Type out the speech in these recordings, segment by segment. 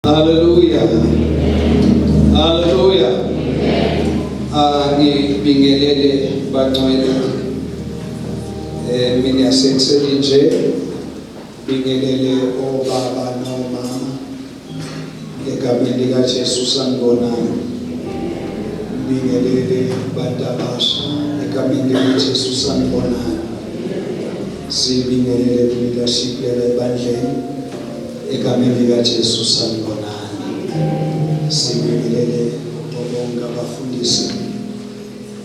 Hallelujah. Hallelujah. Ngibingelele bangcwele. Mina sekuseni nje bingelele obaba nomama egameni likaJesu sanibonani. Bingelele bantabasha egameni likaJesu sanibonani. Sibingelele leadership lebandleni egameni likaJesu sanibonani. Sibingelele bonke abafundisi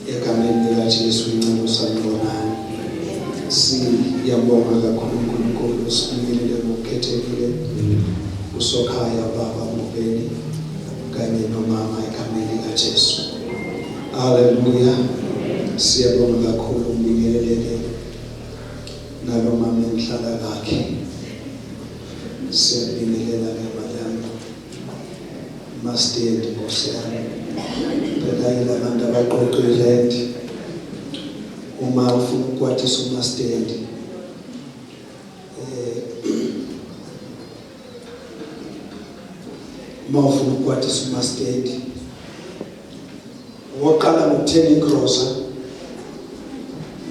egameni likaJesu inceku sanibonani. Siyabonga kakhulu uNkulunkulu sibingelele ngokukhethekile usokhaya baba Mobeni kanye nomama egameni likaJesu. Hallelujah. Siyabonga kakhulu ubingelele nalo mama emhlala kakhe. Siyabingelela ke madam Mastedi Mosiyana. Bedayela abantu abaqoqile uma ufuna ukwathisa uMastedi uma ufuna ukwathisa uMastedi waqala ngokuthenga igrosa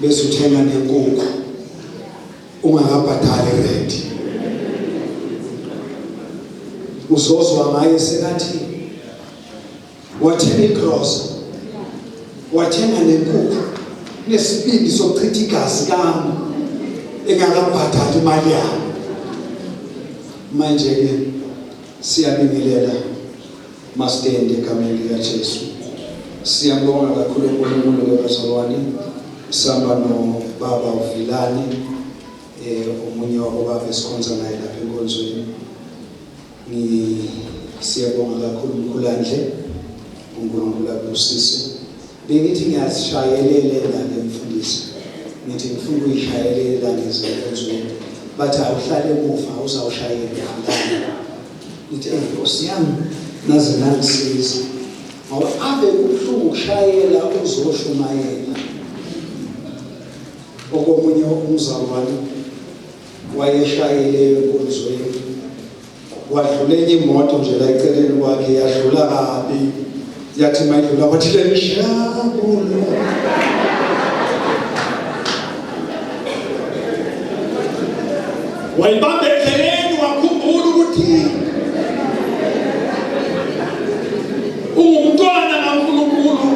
bese uthenga nenkukhu ungakabhadali rent. Uzozwa ngaye sekathi wathenga igrosa wathenga nenkukhu nesibindi sokuchitha igazi kami engakabhadali imali yami. Manje ke siyabingelela Mastedi egameni likaJesu. Siyabonga kakhulu uNkulunkulu wabazalwane sihamba noBaba uVilani omunye wabo baba esikhonza naye lapha enkonzweni. Siyabonga kakhulu uMkhulandle uNkulunkulu abusise. Bengithi ngiyasishayelela ngemfundisi ngithi ngifuna ukuyishayelela ngezenkonzweni bathi awuhlale emuva uzawushayela ngani. Ngithi Nkosi yami naze nangisiza ngoba ave kubuhlungu ukushayela uzoshumayela. Okomunye umzalwane wayeshayele enkonzweni wadlula enye imoto nje la eceleni kwakhe yadlula kabi yathi mayidlula wathi leshabulo wayibambe endleleni wakhumbula ukuthi ungumntwana kaNkulunkulu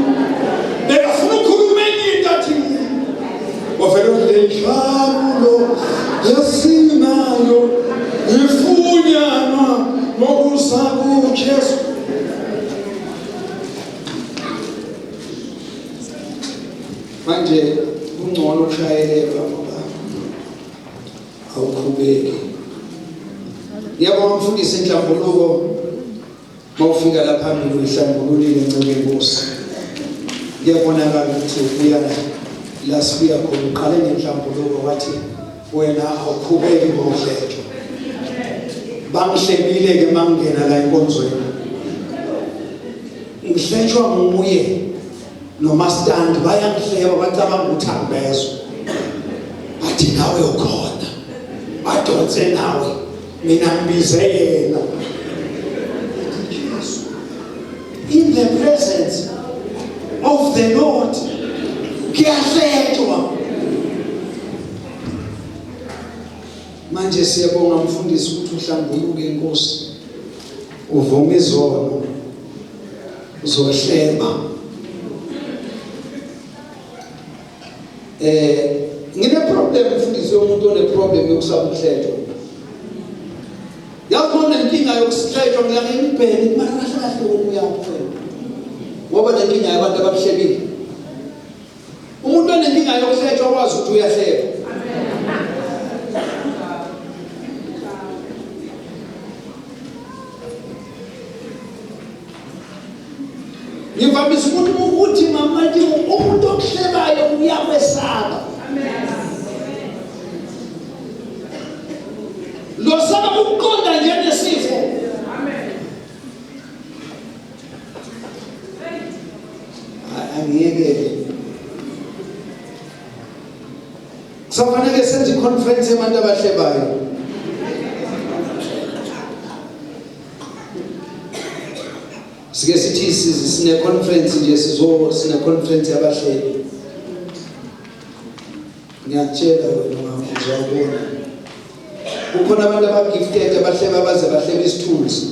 bekafuna ukukhuluma enye into athi wavele leshabulo yasinayo ifunyanwa ngokuza kuJesu. Manje kungcono ushayelelwa ngoba awukhubeki. Ngiyabonga umfundisi enhlambuluko mawufika la phambili uyihlambululile nceke Nkosi. Ngiyabonakala ukuthi uyana la sibuya khona uqale ngenhlambuluko wathi wena awukhubeki ngomhletho. Bangihlebile ke mangena la enkonzweni. Ngihletshwa nguye noMastandi bayangihleba bacabanga ukuthi angibezwe. Bathi nawe ukhona. Badonse nawe. Mina ngibize yena. In the presence of the Lord kuyahletshwa. Manje siyabonga umfundisi ukuthi uhlambuluke Nkosi. Uvuma izono. Uzohleba. Ngine problem mfundisi umuntu one problem yokusaba ukuhletshwa. Yakho nenkinga yokuhletshwa ngiyangibheni mara kahle uyaphela. Ngoba nenkinga yabantu abahlebile. Umuntu onenkinga yokuhletshwa wazi ukuthi uyahleba. Ngivamisa ukuthi mamathi umuntu okuhlebayo uyakwesaba. Lo saba ukuqonda njengesifo. Angiyekele. Kusafanele senze i-conference yabantu abahlebayo. sine conference nje sine conference yabahleli. Ngiyakutshela wena uzawubona. Kukhona abantu abagifted abahleba baze bahleba isithunzi.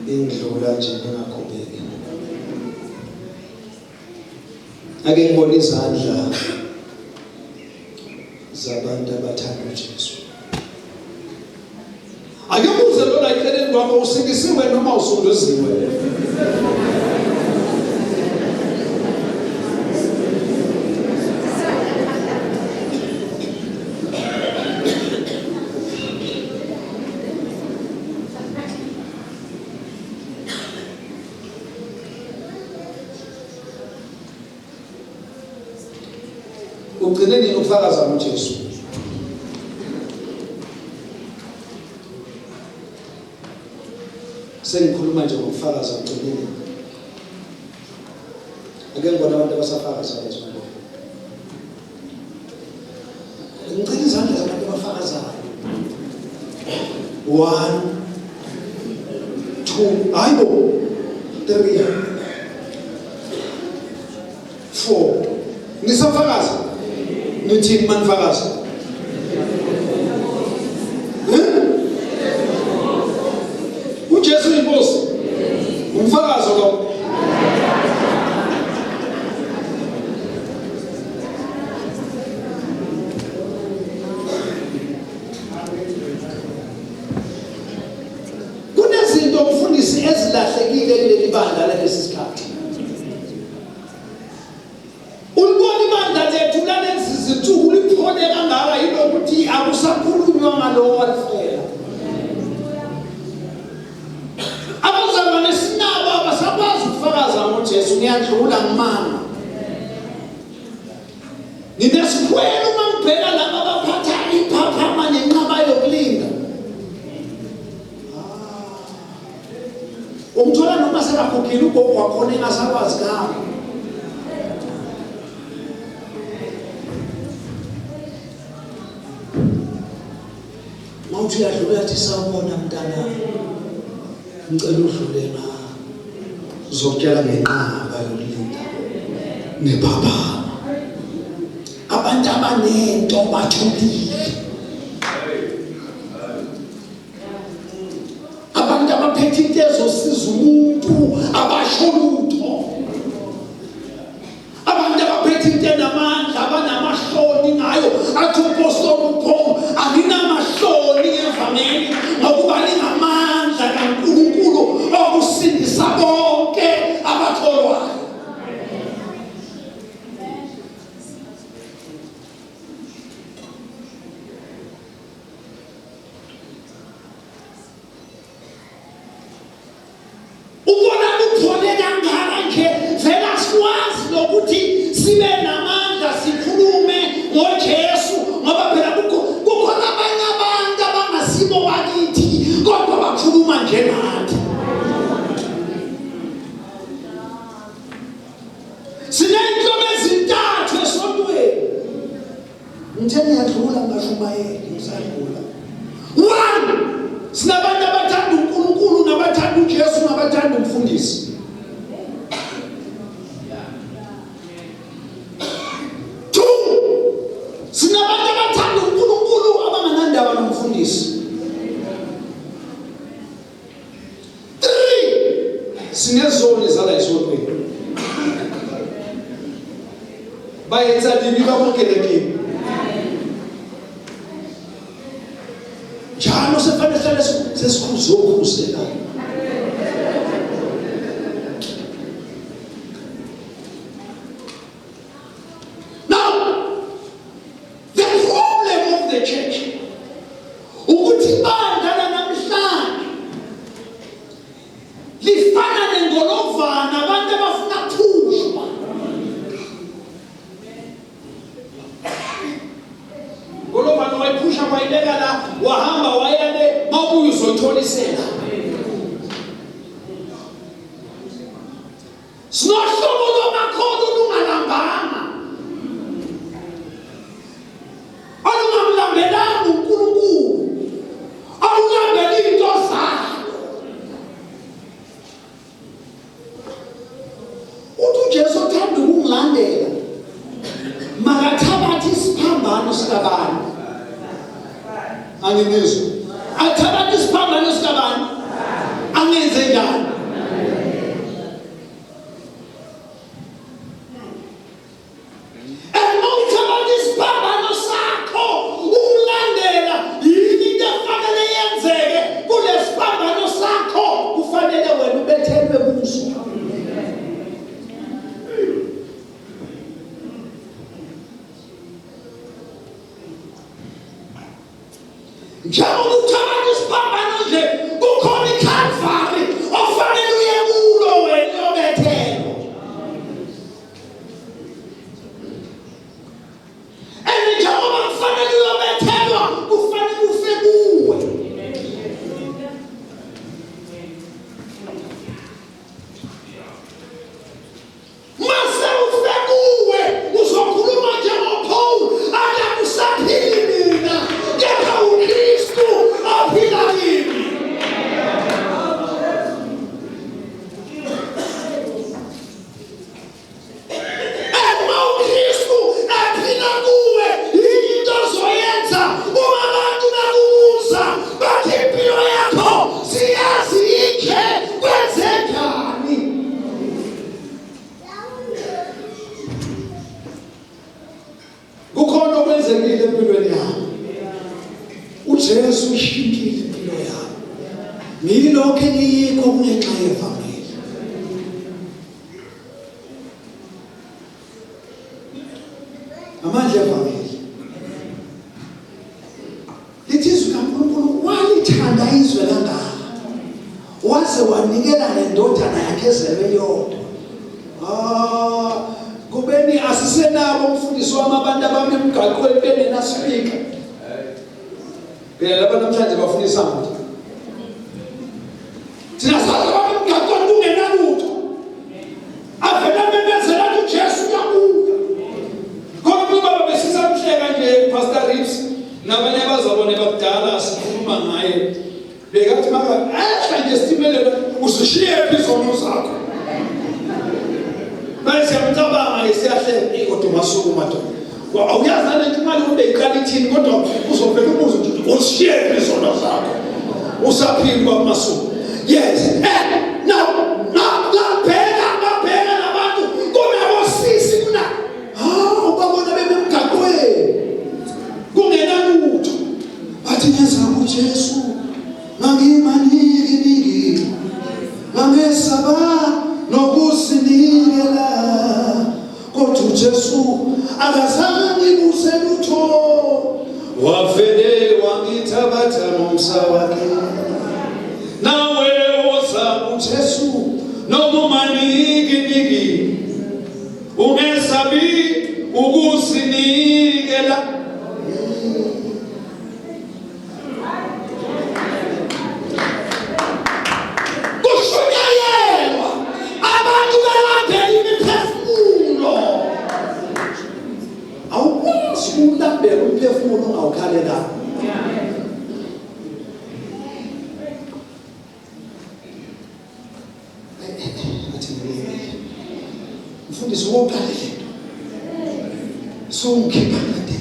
Indlula nje engakhubeki. Ake ngibone izandla zabantu abathanda uJesu. Ake ubuze lona eceleni kwakho usikisiwe noma usunduziwe. Ugcine nini ukufakaza ngoJesu? Sengikhuluma nje ngokufakaza ugcine. Ake ngibona abantu abasafakaza lezo zinto. Ngicela izandla zabantu abafakazayo. 1 2 ayibo 3 4 nisafakaza. Nithi manifakaza. uJesu inkosi. Umfakazo lo. Kunezinto umfundisi ezilahlekile kuleli bandla lalesi sikhathi. Akusakhulunywa ngalowo wathela. Abazalwane sinabo abasakwazi ukufakaza ngoJesu ngiyadlula ngimanga. Nginesikhwele uma ngibheka laba abaphatha iphaphama nenqaba yokulinda. Umthola noma sekakhokhile ugogo wakhona engasakwazi ngalo. Mawuthi uyadlula yathi sawubona mntana. Ngicela udlule na. Uzokutshela ngenqaba yokulinda. Nebaba. Abantu abanento bathulile. Abantu abaphethe into ezosiza umuntu abasho lutho. Abantu abaphethe into enamandla abanamahloni ngayo athi uPostoli uPaul anginamahloni evangeli ngokuba lingamandla kaNkulunkulu okusindisa bonke abatholwayo. Ubona kuphole kangaka nje vela sikwazi lokuthi sibe namandla sikhulume ngoJesu ngoba phela kukhona abanye abantu abangasibo bakithi kodwa bakhuluma njengathi. Siney'nhlobo ezintathu esontweni. Ngithe ngiyadlula ngashumayeli ngisadlula. 1 sinabantu abathanda uNkulunkulu nabathanda uJesu nabathanda umfundisi. 2 sinabantu abathanda uNkulunkulu abanganandaba nomfundisi. 3 sinezoni zala esontweni. Bayenza dini babokeleke. Njalo sefanele hlale sesikhuzokuzela. Now the problem of the church ukuthi ibandla namhlanje lifana nengolovana abantu abafuna phushwa. Ngolovana wayiphusha wayibeka la wahamba wayale mawubuye uzotholisela. Sinohlobo lomakhono lungalambanga. Olungamlambelanga uNkulunkulu. sikabani. Angimizwa. Athatha isiphambano sikabani. Angenze njani. Jesu ushintshile impilo yami. Ngilokho engiyikho kungenxa yevangeli. Amandla evangeli. Lithi izwi kaNkulunkulu walithanda izwe kangaka. Waze wanikela nendodana yakhe ezelwe yodwa. Kubeni asisenabo umfundisi wami abantu abami emgaqweni bengenasipika. Phela lapha namhlanje bafundisa ngathi thina sazi abantu emgaqweni kungenalutho. Avela bemezela uJesu uyabuya. Kodwa baba besisamhleka nje Pastor Rips nabanye abazabone bakudala sikhuluma ngaye. Bekathi maka nje sitimelele usishiye izono zakho. Manje siyamcabanga isiyahle kodwa masukuma to. Awuyazana nje imali ubeyikhalithini kodwa uzovela ubuzo ukuthi ushiye izono zakho. Usaphindwa amasuku. Yes. Now ngabheka nabantu kunabosisi kuna. Ubabona bemgaqweni. Kungenalutho. Bathi ngezama uJesu. Mangimaniki ngamesaba nokusinikela kodwa uJesu akazange kuselutho wavele wangithabatha nomsa wakhe nawe woza uJesu nokumaniki ungesabi ukusinikela ulambele umphefumulo ungawukhalela. Mfundisi wokuqala lento. So ungikhipha kade.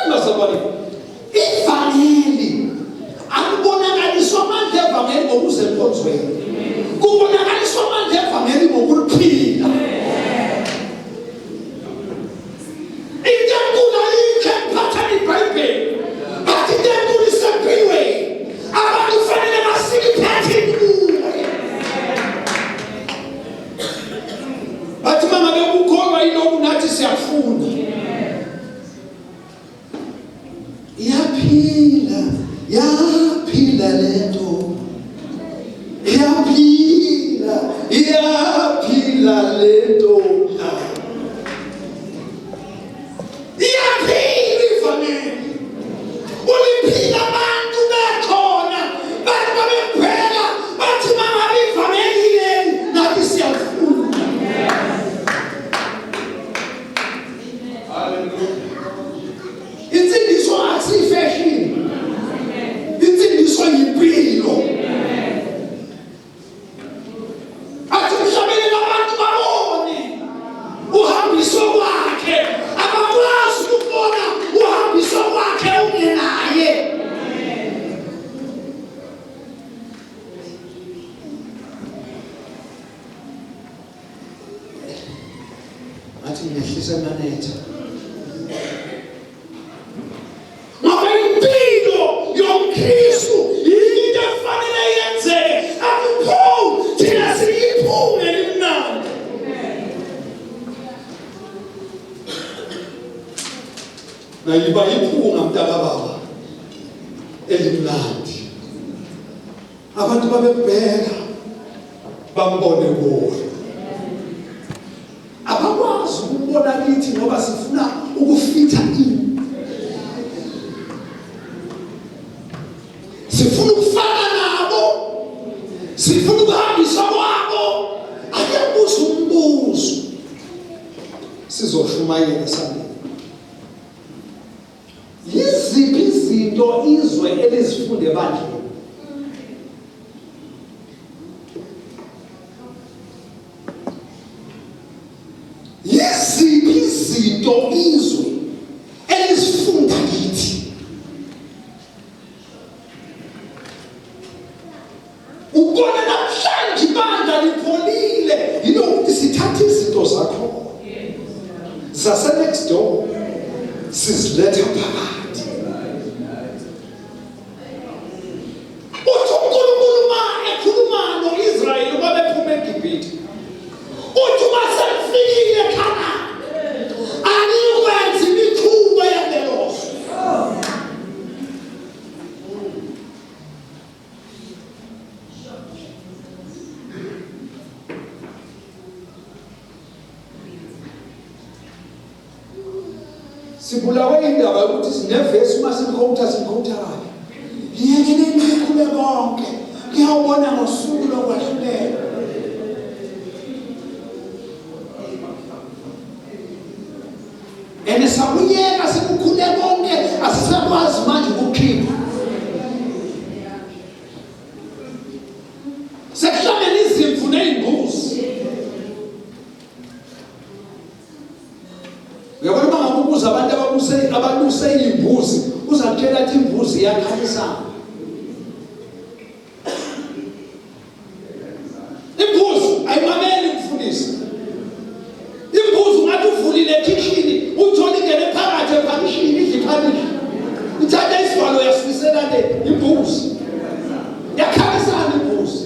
Masabali. Ivangeli. Akubonakaliswa amandla evangeli ngokuze enkonzweni. Kubonakaliswa amandla evangeli ngokuliphila. Yaphila lento. Uliphila abantu bekhona. Bathi babebheka bathi mama ivangeli leli nathi siyafuna. Hallelujah. Insindiso asifashion. Insindiso yimpilo. Athi mhlabeni labantu babone. ngehlisa manetha. Ngoba impilo yomKristu yinto efanele yenzeke. Akupho thina siyiphunge limnandi. Nayiba iphunga mntaka baba elimnandi. Abantu babebheka bambone kuwe. Abakwazi ukubona kithi ngoba sifuna ukufitha ini. Sifuna ukufana nabo. Sifuna ukuhambisa kwabo. Akubuza umbuzo. Sizoshumayela sami. Yiziphi izinto izwe elizifunde bandle? Yiziphi izinto izwe elizifunda kithi? Ukona namhlanje ibandla lipholile yilokhu sithatha izinto zakho zase next door siziletha phakathi. Uthi uNkulunkulu ekhuluma no-Israyeli babephuma eGibhithe. Uthi masefikile eKhanani anikwenzi imikhuba yangeloso. Sibulawe indaba yokuthi sinevesi uma simkhowutha kabi. Yekene nikhule konke. Ngiyawubona ngosuku lokwahlulela. Sabuyeka sekukhule konke asisakwazi manje ukukhipha. Sekuhlangene izimvu nezimbuzi. Uyabona bangakubuza abantu abaluse imbuzi uzakutshela ukuthi imbuzi iyakhalisa. Imbuzi ayimameli umfundisi. Imbuzi ungathi uvulile kitchen uthola ingene phakathi ephakishini idliphanishi. Ithatha isivalo yasifisela le imbuzi. Yakhalisa imbuzi.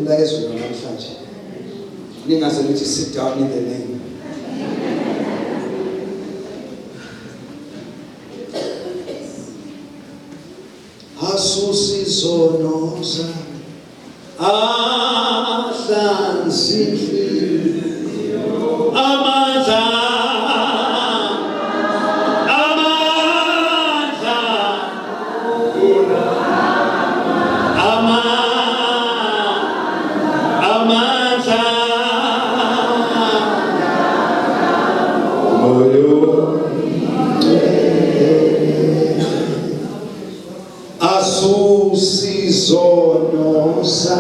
Namhlanje ningaze nithi sit down in the name. Asusizonoza ahlanzekile amandla Asusizonoza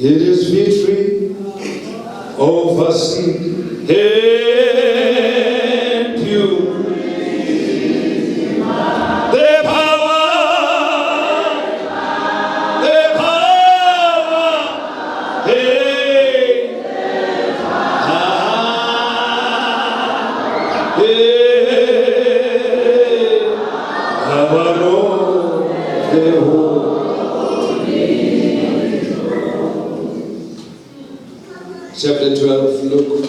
it is victory over sin and you. The power, Chapter 12, look,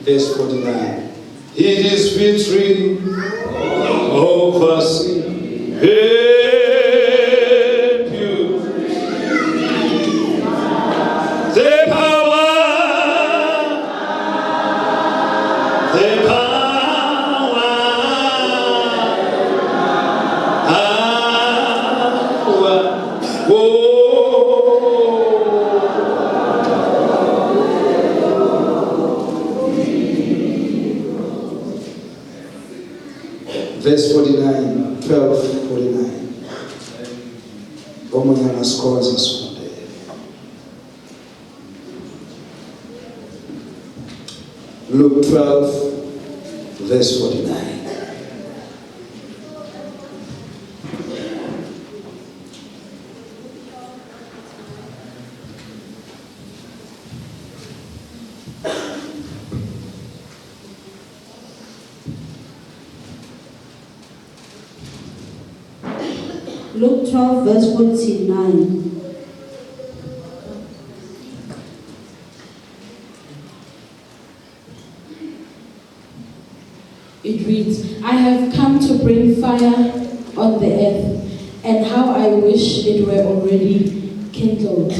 verse 49. It is victory over sin and you. The power, verse 49, 12:49. Omunye angasikhoza sifunde. Luke 12, verse 49. Luke 12, verse 49. It reads, I have come to bring fire on the earth, and how I wish it were already kindled.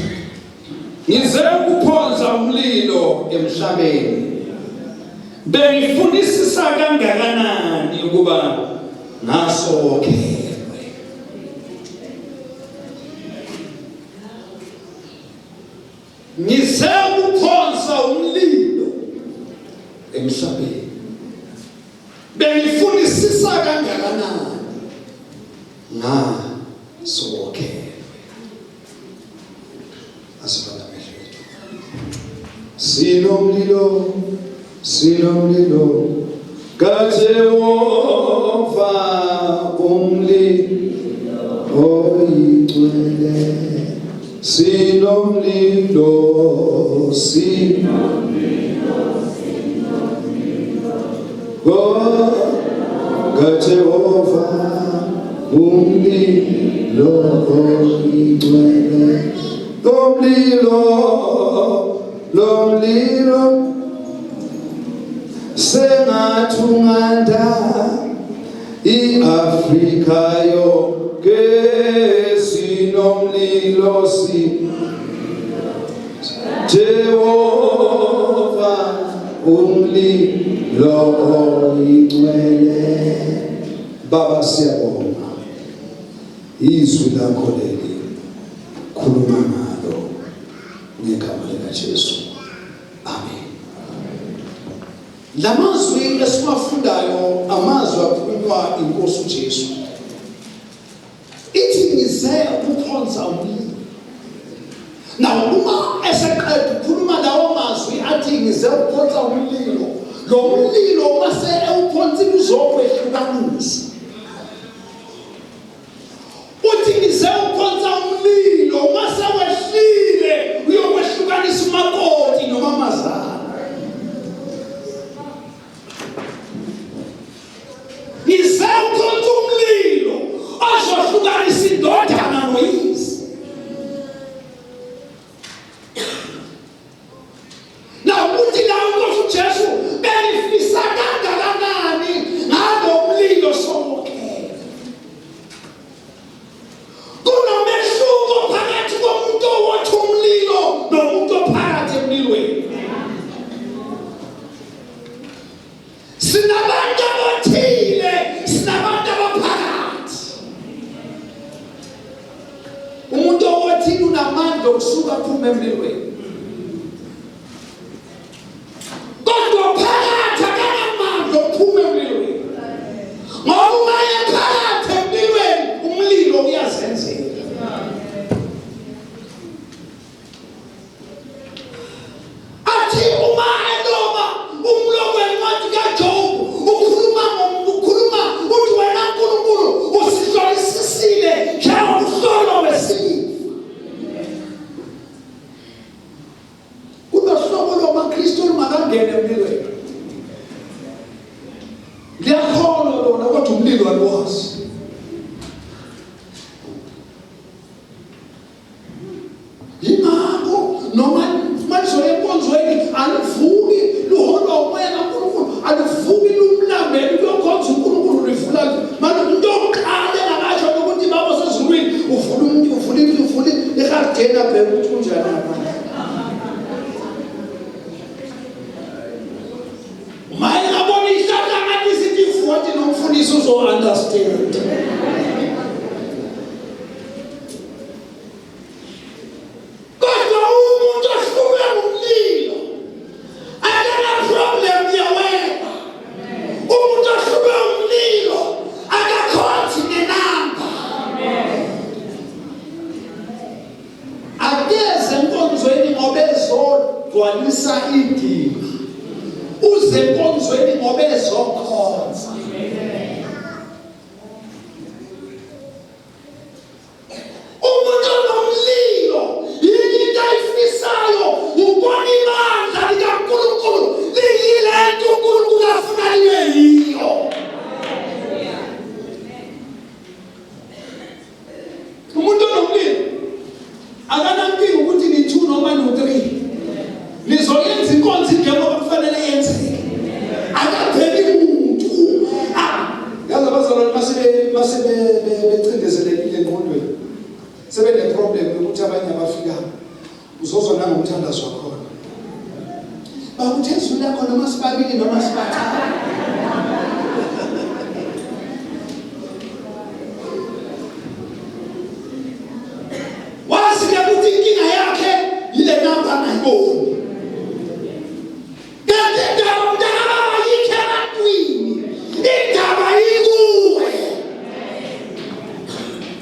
Ngize ukuphonza umlilo emhlabeni. Bengifunisisa kangakanani ukuba ngasoke. Ngize ukuphonza umlilo emhlabeni. Bengifunisisa kangakanani ngasoke. Asifana mehlo. Sinomlilo, sinomlilo, kaJehova umlilo oyingcwele. Sinomlilo, sinomlilo, kaJehova umlilo oyingcwele. Lomlilo sengathunganda iAfrika yonke. Sinomlilo, Jehova umlilo oyingcwele. Baba siyabonga izwi lakho leli, khuluma ngalo ngegama likaJesu. Amen. Lamazwi esiwafundayo amazwi akhulunywa inkosi uJesu. Ithi ngize ukuphonza umlilo. Now uma eseqeda ukukhuluma lawo mazwi athi ngize ukuphonza umlilo, lo mlilo mase ewuphonzile uzokwehlukanisa. Uthi ngize ukuphonza umlilo mase wehlile uyokwehlukanisa umakoti noma amazana. Ngize ukuphonza umlilo azohlukanisa indodana noyise. enkonzweni ngoba ezokhonza. Umuntu onomlilo yini into ayifisayo ukubona ibandla likaNkulunkulu liyile nto uNkulunkulu afuna libe yiyo. Umuntu onomlilo akanankinga ukuthi ni-2 noma no-3 nizoyenza inkonzo njengoba kufanele yenzeke. Akabheki muntu. Yazi abazalwane mase becindezelekile engqondweni sebene-problem yokuthi abanye abafika uzozwa nangomthandazo wakhona. Bakuthi ezulu lakho noma sibabili noma sibathathu. Wazi ukuthi inkinga yakhe yile namba angayiboni. Kanti indaba mntaka ayikho ebantwini. Indaba ikuwe.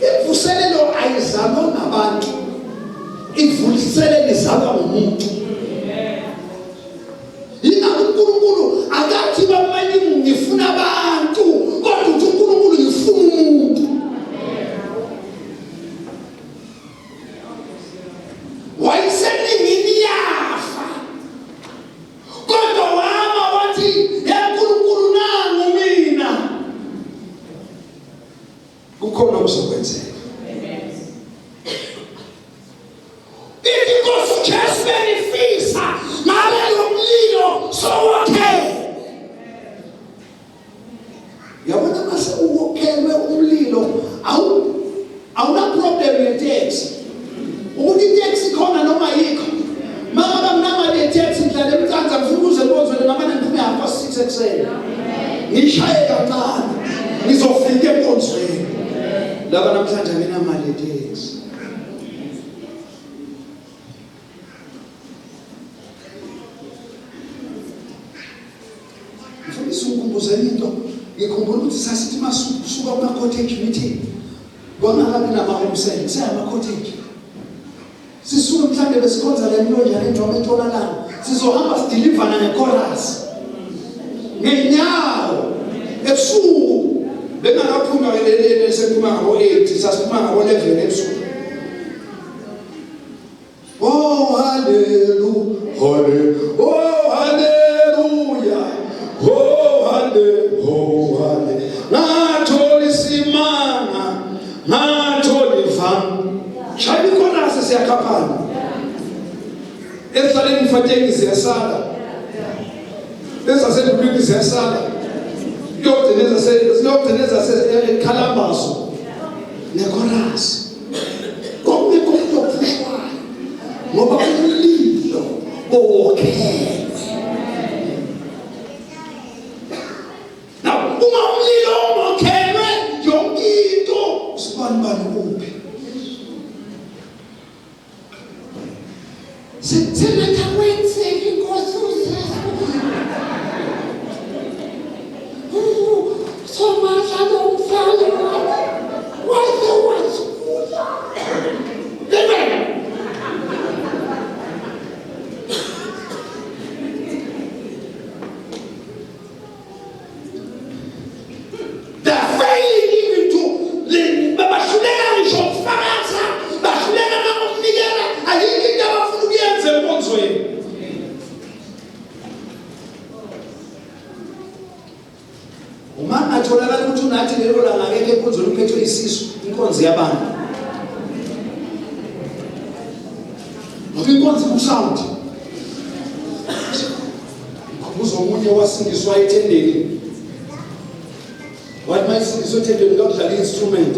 Imvuselelo ayizalwa ngabantu. Imvuselelo izalwa ngumuntu. Yingakho uNkulunkulu akathi bamanye ngifuna abantu kodwa uthi uNkulunkulu ngifuna umuntu. Wayeseningini yafa kodwa wama wathi yaNkulunkulu nangu mina. Kukhona okuzokwenzeka. Inkosi uJesu benifisa ngabe lo mlilo sowakhe. Yabona mase uwokhelwe umlilo awuna problem ye-taxi. Ukuthi i-taxi khona noma yikho. Mama mnama le-taxi ngidlala eMthatha ngifuna ukuze ngibozwe ngamana ngiphume 6:30 ekuseni. Ngishaye kancane ngizofika enkonzweni. Laba namhlanje anginamali ye-taxi. Ngikumbuzela into ngikhumbula ukuthi sasithi masuka kuma-cottage meeting kwangakabi nama-home sale sayama-cottage sisuke mhlawumbe besikhonza le mlonjana enjoma entshonalanga sizohamba sidilivana ngekhorasi ngey'nyawo ebusuku bengakaphuma sesiphuma ngabo-8 sasiphuma ngabo-11 ebusuku. Oh hallelujah, oh hallelujah, oh hallelujah. Nathola isimanga, nathola ivanga. Shaya ikhorasi siyakhaphana. Ezaleni mfathengi ziyasala. Ezasedulwini ziyasala. Yogcineza eKhalambazo nekhorasi. Kungekho umuntu ophushwayo ngoba umlilo owokhelwe. Now, uma umlilo owokhelwe yonke into usibani kuphi. Sithina kwenzeka inkosi uZesu. Somandla nomfana waze wasukuza. Amen. They're failing even to bahluleka ngisho ukufakaza, bahluleka nangokunikela, ayikho into abafuna ukuyenza enkonzweni. Uma atholakala ukuthi unathi lelo langa ngeke enkonzweni uphethwe isisu, inkonzo yabantu. Ngoba inkonzo kusound. Kubuza omunye wasindiswa ethendeni. Wathi mayisindiswa ethendeni lokudlala i-instrument.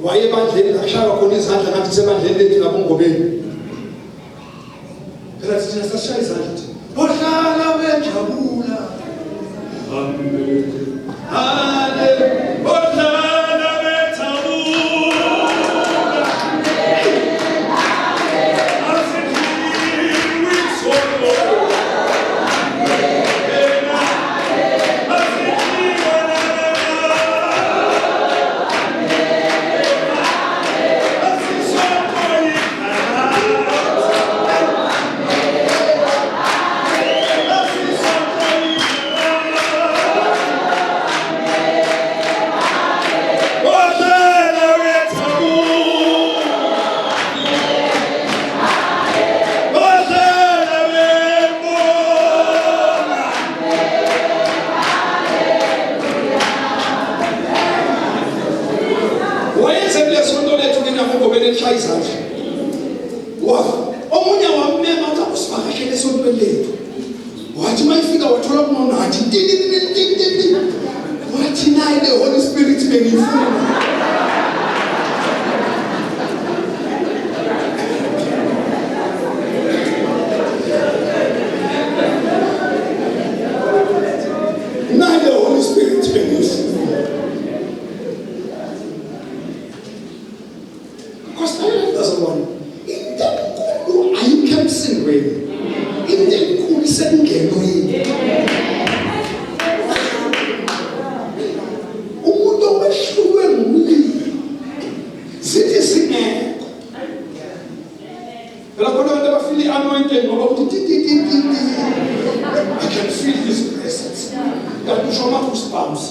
Wayebandleni lashaya khona izandla ngathi kusebandleni lethu ngabongobeni. Phela thina sasishaya izandlathi ohlala wenjabula. Amen. Hallelujah. Ohlala wenjabula. ufika wathola kunonathi wathi naye the Holy Spirit bengifuna. Naye the Holy Spirit bengifuna. Because I doesn't want into ayikho emsindweni. Into enkulu isengenweni. Umuntu owehlulwe ngumlilo zithi singekho. Phela khona abantu abafeel anointed ngoba uthi I can feel his presence. Kanti usho ama-goosebumps.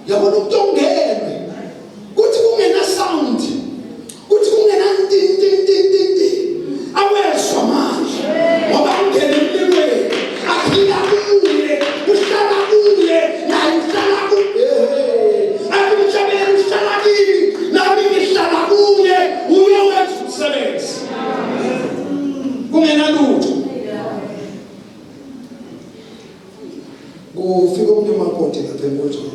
Yabona umuntu ongenwe kuthi kungena sound kuthi kungena awezwa manje ngoba ungene emlilweni aphila kuye uhlala kuye naye uhlala kuye akumshabela uhlala kimi nami ngihlala kuye uye wenza umsebenzi kungena lutho. Kufika umuntu emakoti lapha enkotshweni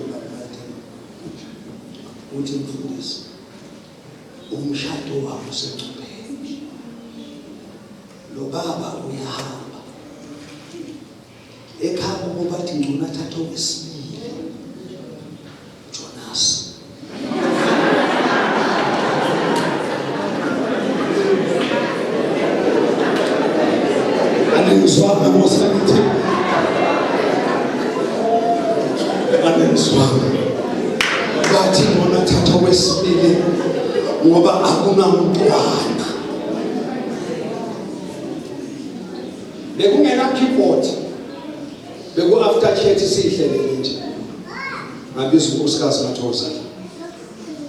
uthi mfundisi umshado wakho usengcupheni lo baba uyahamba ekhaya ngoba bathi ngcona thatha okwesibili Jonas anengizwanga ngosangithi anengizwanga bathi ngona thatha okwesibili ngoba akunamntwana. Bekungena keyboard beku after chat sihlele nje ngabiza unkosikazi ngaThokoza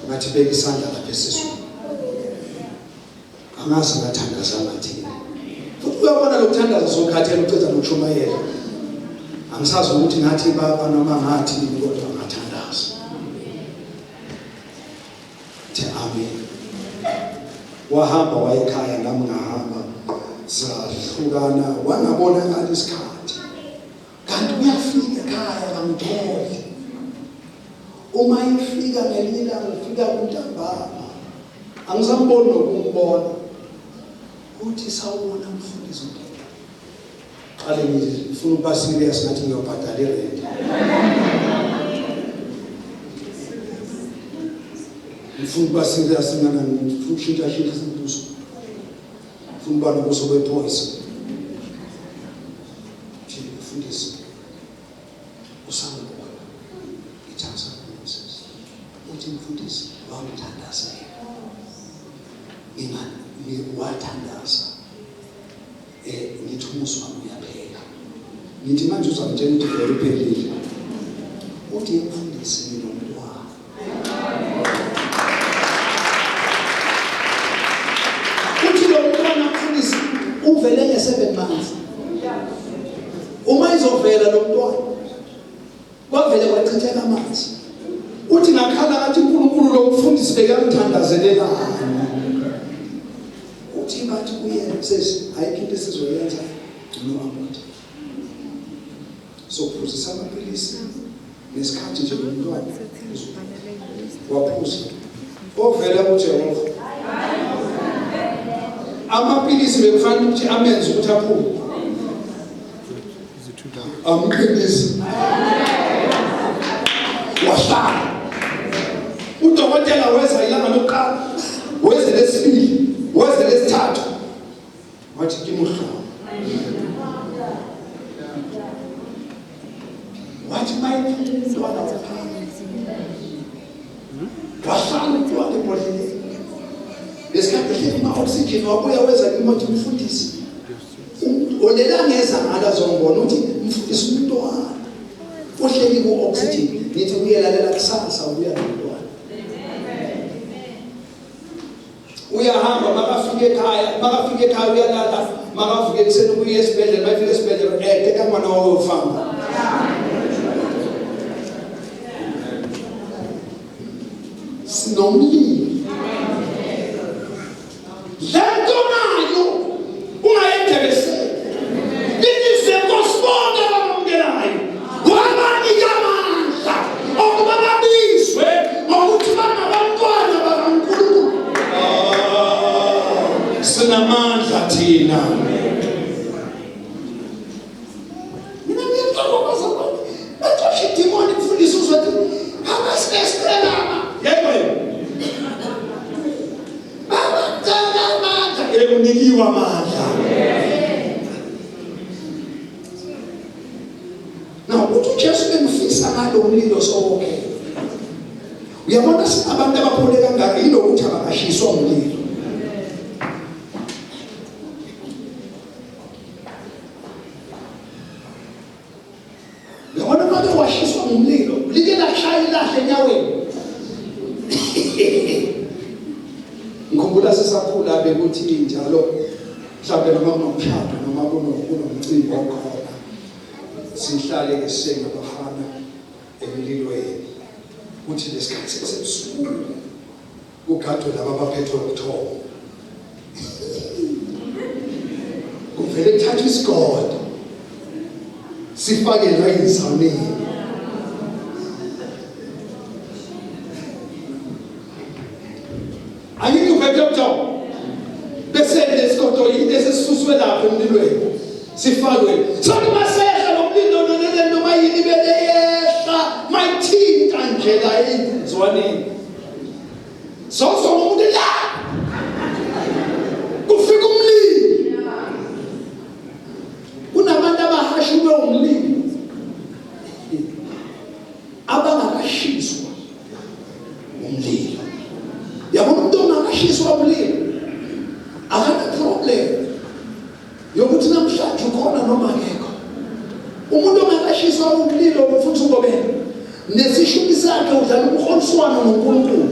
ngathi beka isandla lapha esiswini angazi ngathandaza ngathini futhi uyabona lokuthandaza sokhathela uceda nokushumayela angisazi ukuthi ngathi baba noma ngathi kodwa ngathandaza. Amen. Wahamba wayekhaya nami ngahamba sahlukana wangabonakala isikhathi kanti uyafika ekhaya ngangithole uma ifika ngelila ufika kuntambama angizamboni nokumbona uthi sawubona mfundisi qale ngifuna ukuba serious ngathi ngiyobhadala irent ngifuna ukuba serious ngana ngifuna ukushintsha isimbuso ngifuna ukuba nobuso bepoison nje mfundisi usangibona ithatha Moses uthi mfundisi wamthandaza ingani niwathandaza ngithi umuso wami uyaphela ngithi manje uzamtshela ukuthi vele uphelile uthi mfundisi nomntwana uthi lo mntwana mfundisi uvele nge7 months uma izovela lo mntwana kwavele kwachitheka amanzi uthi ngakhala ngathi uNkulunkulu lo mfundisi bekamthandazelelana uthi bathi kuyena sesi ayikho into esizoyenza noma ukuthi sophuzisa amapilisi nesikhathi nje lomntwana waphuza ovela kuJehova amapilisi bekufanele ukuthi amenze ukuthi aphume amqinisi wahlala udokotela weza ilanga lokuqala weze lesibili weze lesithathu wathi kimuhlaba wathi mayiphi umntwana wahlala umntwana ebhodleleni lesikhathi ehleli ima-oxygen wabuya weza imothi mfundisi olela ngeza ngala zombona uthi mfundisi umntwana ohleli ku-oxygen nithi uyelalela kusasa ubuya nomntwana uyahamba makafika ekhaya uyalala makavuke ekuseni ubuye esibhedlela mayefika esibhedlela ete kamwana wawefamba sinomlilo sinamandla thina. Mina ngiyaqala bazalwane bathosha idemoni kufundisa ukuthi abasinesela yebo baba cala amandla ekunikiwa amandla. Now uthi uJesu bemfisa ngalo umlilo sonke. Uyabona sinabantu abaphole kangaka yilokuthi abakashiswa umlilo. Uyabona manje washiswa umlilo like lashaya ilahle enyaweni. Ngikhumbula sisakhula bekuthi njalo mhlawumbe noma kunomshado noma kunomcimbi okhona sihlale singabafana emlilweni. Kuthi lesikhathi sesebusuku kugadwe laba abaphethwe ukuthoba kuvele kuthathwa isigodo sifake la ezaneni. Angithi uphethe ukuthoba bese lesigodo yinto esesisuswe lapha emlilweni sifakwe sokuthi masehla lo mlilo noma yini bele yehla mayithinta nje la ezwaneni sonke umuntu la kufika umlilo. Kunabantu abahashiwe umlilo abangakashiswa umlilo. Yabona umuntu ongakashiswa umlilo akana problem yokuthi namhlanje ukhona noma ngekho. Umuntu ongakashiswa umlilo futhi ubobela nesishumi sakhe udlala umkholiswano noNkulunkulu.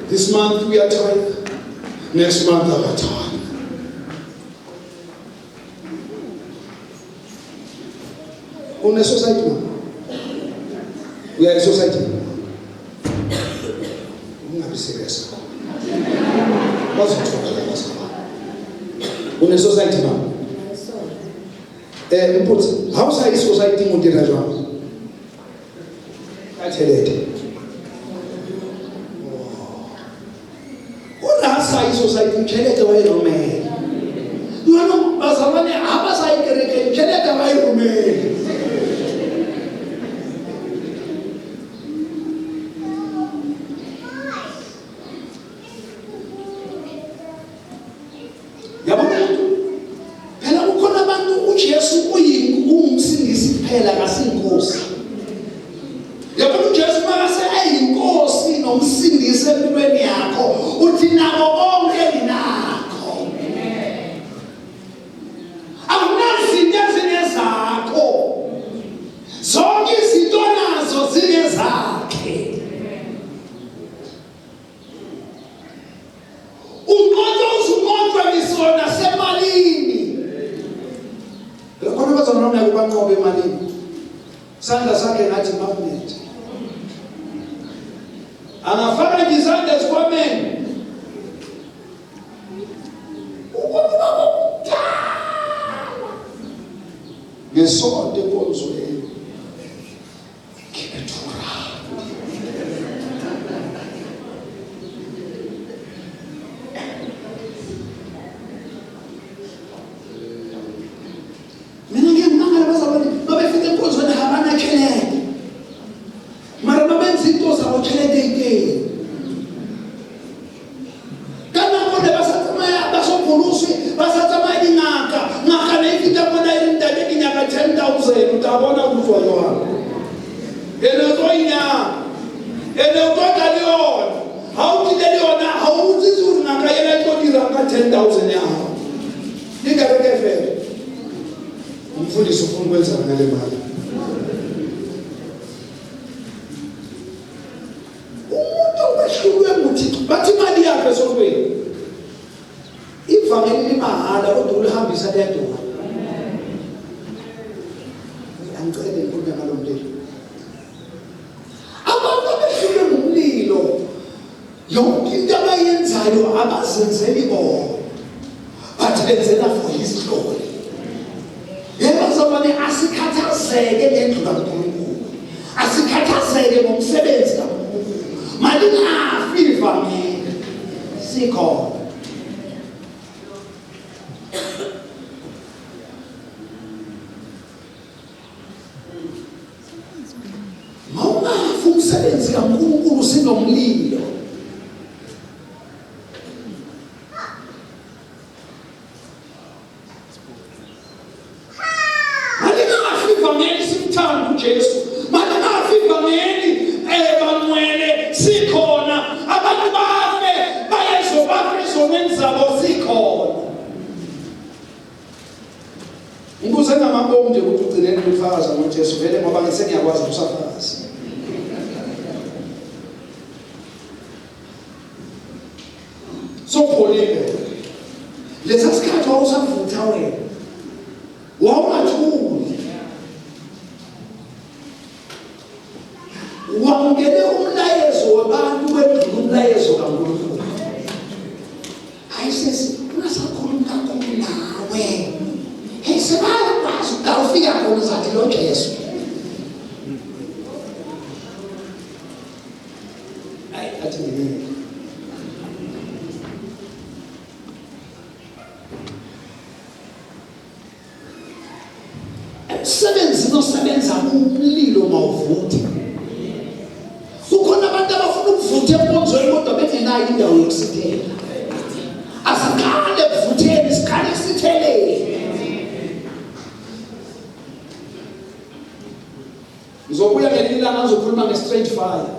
This month we are tithe, next month our tithe. On a society now. We are a society. I'm not serious. What's it talking about? On a society now. How is society in the I tell it. What has society in Chile away from me? You know, Bazavane, how was I getting Chile away from me? Sanda zake ngathi magnet. Anafanya jizande zikwameni. Ngesonto eponzweni. Kibetura. Mina ngiyamangala bazabona babefika eponzweni habana chelete. Mara babenza into zabo chelete ike. Kana kone basatsamaya basophulusi basatsamaya ngaka nefika bona irindade kinyaka 10,000 utabona ukuzwa yona. Eletoka leona. Haukile leona hauzi zuri ngaka yena itodira ka 10,000 yaho. Ningareke vele. Umfundisi ufuna ukwenza ngale mali. Umuntu weshulwe muthi bathi imali yakhe sokwini. Ivangeli limahala kodwa ulihambisa ledwa. Angicela inkulumo ngalo mlilo. Abantu abeshulwe ngumlilo yonke into abayenzayo abazenzeli bona. Bathi benzela for his glory. Yebazabane asikhathazeke ngendlu kaNkulunkulu. Asikhathazeke ngomsebenzi kaNkulunkulu. Mali ngafi ivangeli. Sikho. kuJesu manje ngafika ngeni banwele sikhona abantu bafe bayezobafe ezonweni zabo sikhona Ngibuze ngamabombe nje ukuthi ugcineni ukufakaza ngoJesu vele ngoba ngisengiyakwazi ukusafakaza So Pauline lesa sikhathi wawusavutha wena wawungathuli wamukele umlayezo wabantu wedlula umlayezo kaNkulunkulu ayisesi ungasakhuluma kakhulu nawe hey sebakwazi ukufika khona zathi lo Jesu ay athi ngene sebenza umlilo mawuvuthe ukhona abantu abafuna ukuvutha emponzweni kodwa bengenayo indawo yokusithela asakale kuvutheni sikhale sithelele ngizobuya ngelinye ilanga ngizokhuluma nge-straight fire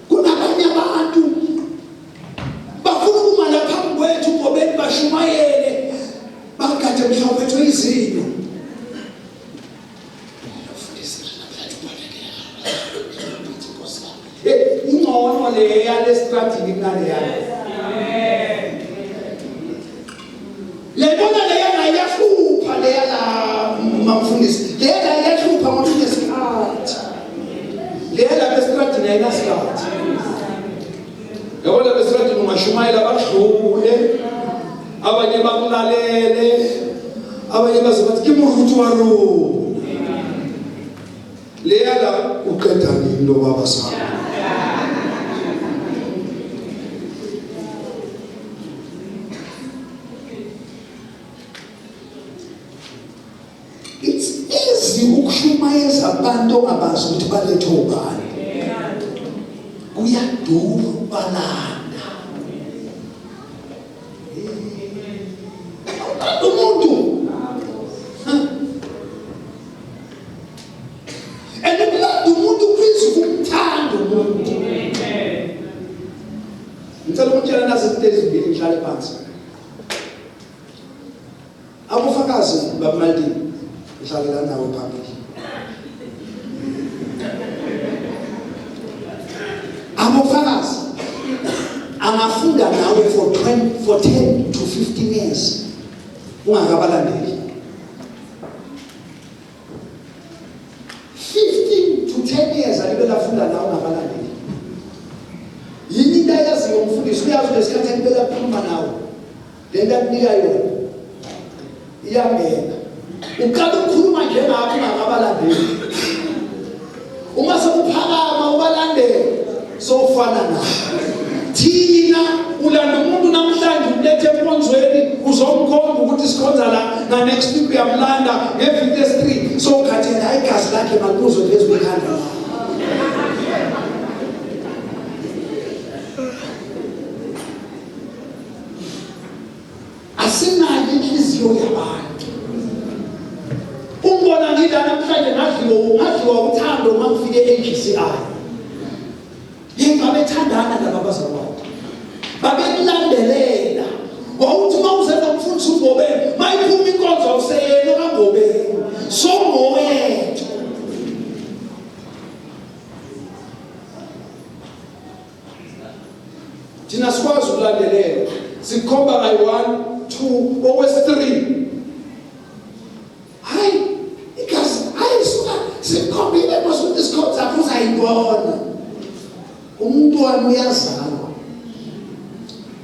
kunabanye abantu bafuna ukuma lapha phambi kwethu ngobeni bashumayele bakade mhlawumbe bethu izinto ingcono le yale strategy kunale yale lebona le yana yahlupha le yala mamfundisi le yana yahlupha ngoba inesikhathi le yala bestrategy ayinasikhathi yabona bestrategy ungashumayela badlule abanye bakulalele abanye bazobathi kimuruthu waro le yala uqeda nini lo baba sami ukushumayeza abantu ongabazi ukuthi balethe ubani kuyadura ubalanda umuntu and umuntu kwizi kumthanda umuntu ngicela ukutshela nazi izinto ezimbili ngihlale phansi abufakazi babumalini ngihlalela nawe phambili abufakazi angafunda nawe for 10 to 15 years ungakabalandeli 15 to 10 years alibela funda nawe ungabalandeli yini into yaziyo umfundisi uyazi lesikhathi alibela khuluma nawe le nto akunika yona iyangena ukade ukukhuluma njengapho ungakabalandeli uma sekuphakama ubalandele sofana nawe thina ulanda umuntu namhlanje ulethe emponzweni uzomkhomba ukuthi sikhonza la na next week uyamlanda nge-3 so ukhathela igazi lakhe makuzo lezikhanda asinayo inhliziyo yabantu umbona ngida namhlanje ngadliwa uthando uma ngifike e-GCI yini babethandana lababazalwane babekulandelela wawuthi uma uzenza umfundisi uGobeni mayiphuma inkonzo useyena kaGobeni songowethu thina sikwazi ukulandelela sikhomba kayi-1 2 okwesi-3 hayi igazi ayisuka sikhombile mosuthi isikhomba zakho uzayibona umntwana uyazalwa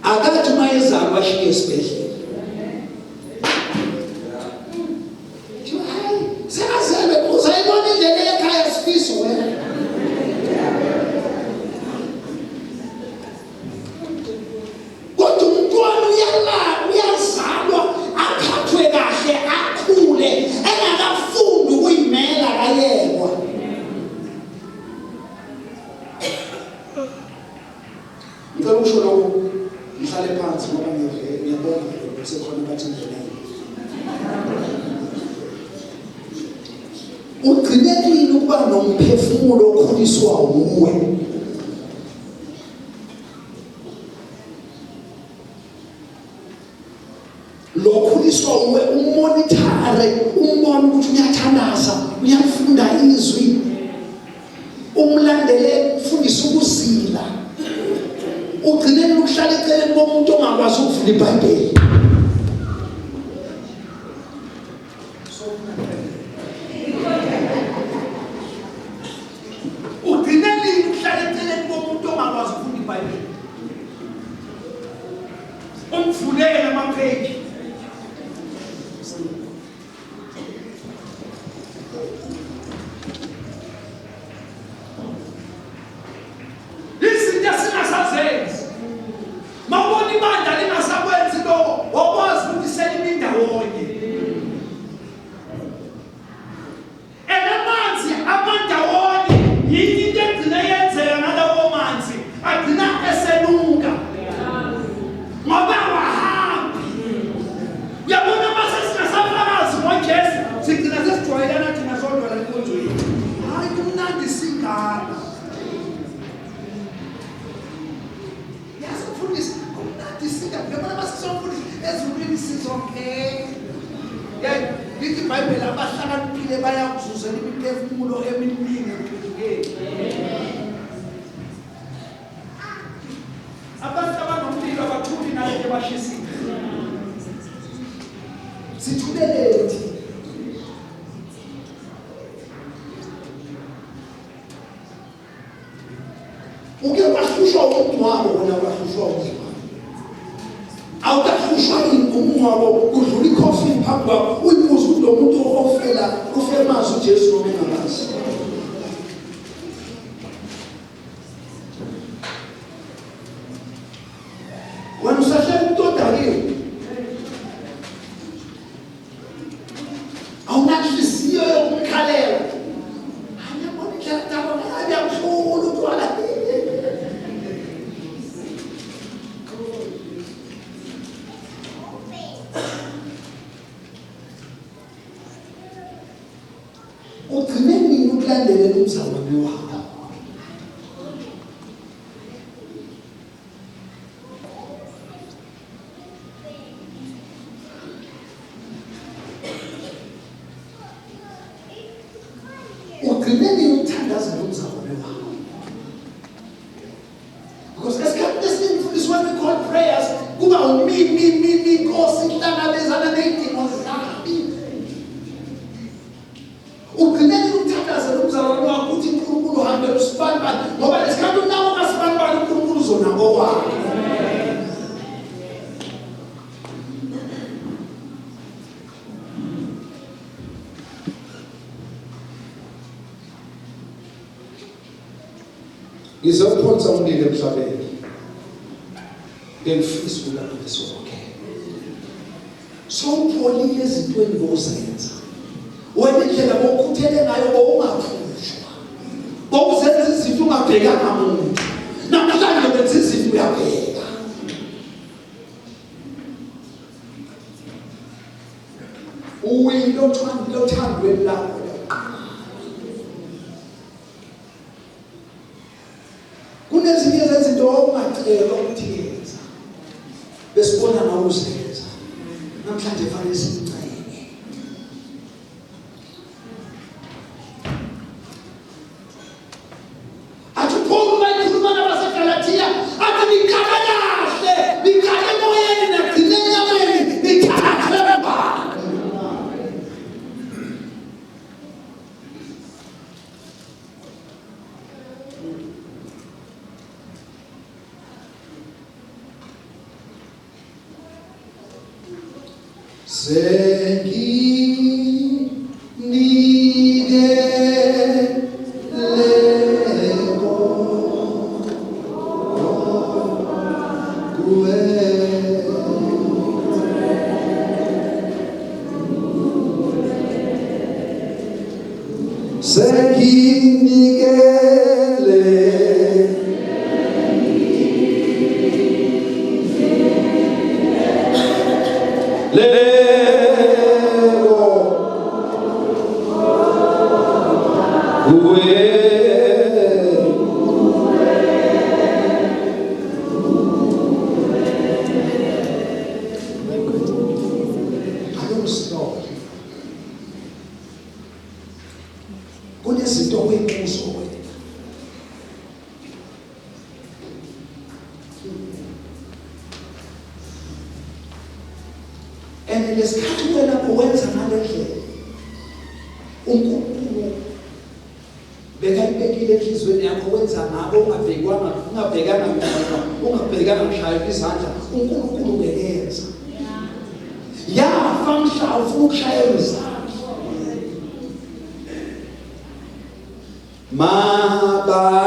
akathi uma ezalwa ashiye esibhedlela hayi sekazelwe uzayibona indlela ekhaya sifiso wena kodwa umntwana uyazalwa akhathwe kahle akhule engakafundi ukuyimela kayekwa ngicela ukusho lokho ngihlale phansi ngoba ngiyabona sekhona bathi indlela ugcinekile ukuba nomphefumulo okhuliswa uwe. Lokhuliswa uwe umonitore, umbone ukuthi uyathandaza, uyafunda izwi, umlandele ufundisa ukuzila. Ugcinekile ukuhlala eceleni komuntu ongakwazi ukuvula iBhayibheli. Because this is what we call prayers. Kuba me, Nkosi nhlangabezana nezidingo zami. Ugcineni ukuthandaza umzalwane wakho ukuthi uNkulunkulu uhambe usibanibani ngoba lesikhathi unawo ngasibanibani uNkulunkulu uzona ngokwakhe. Ngizophosa umlilo emhlabeni. Ngifisa ukulapha lesonke. Sowupholile ezintweni ozenza. Wena indlela bokhuthele ngayo bowungaphushwa. Bowuzenza izinto ungabhekanga umuntu. Namhlanje wenza izinto uyabheka. Uwilo thandwe lakho. Kunezinye izinto ongacela ukuthi yenza. Besibona nawe uzenza. Namhlanje fanele sincane. lesikhathi wena owenza ngale ndlela uNkulunkulu bekayibekile enhlizweni yakho wenza ngabo ungabhekana ngishaya izandla uNkulunkulu ubeyenza yafa mhla ufuna ukushayela izandla mabala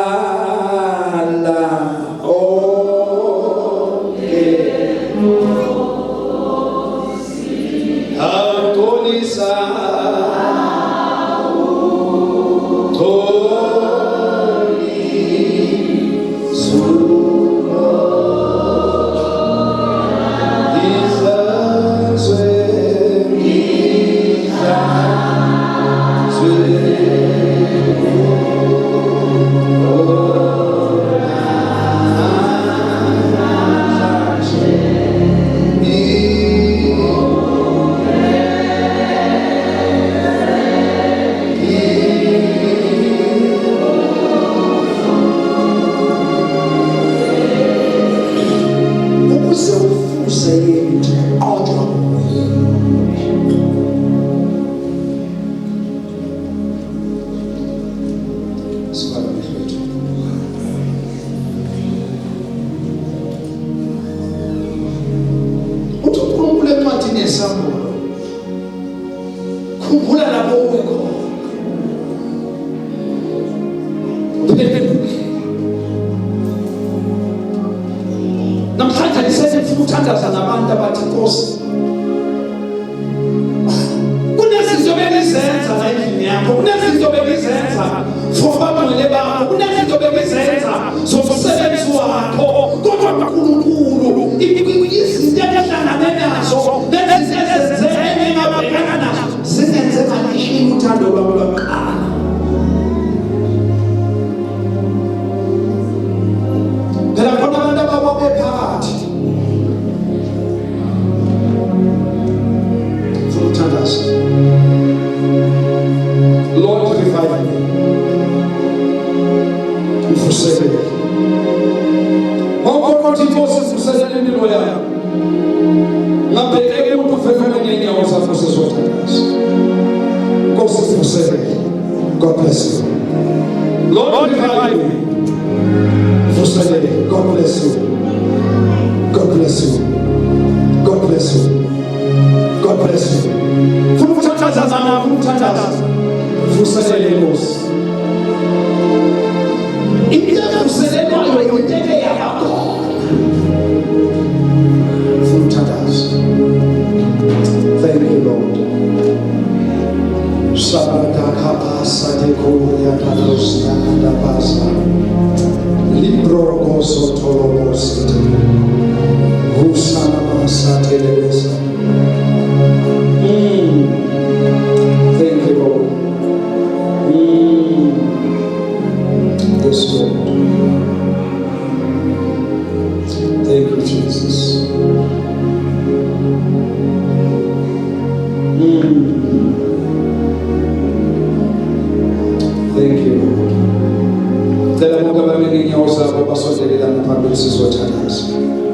Agonisa khumbula lapho uwekho namhlanje nisefuna ukuthandaza nabantu abathi Nkosi kunezinto bekizenza la endlini yakho kunezinto bekizenza for abangcwele bakho kunezinto bekizenza zomsebenzi wakho kodwa uNkulunkulu izinto ehlangane nazo nezinto ezenzeke engabhekana nazo zingenze ngalishini uthando lwabo lwabaqala phela khona abantu abababe phakathi futhandaza Lord revive me ufusele Ngokuthi Nkosi ufusele impilo yami ngabheke umuntu ufefele ngenyawo zakho sezothandaza Nkosi ufusele God bless you Lord revive me ufusele God bless you God bless you God bless you God bless you futhandaza zana futhandaza ufusele Nkosi Thank you, Lord. Sabata kapasa de koya kadosia da basa. Libro gozo tolobosite. Usana basa telebesa. Thank you, Lord. Yes, Lord. Thank you, Jesus. Thank you, Lord. Tell them what I'm going to do.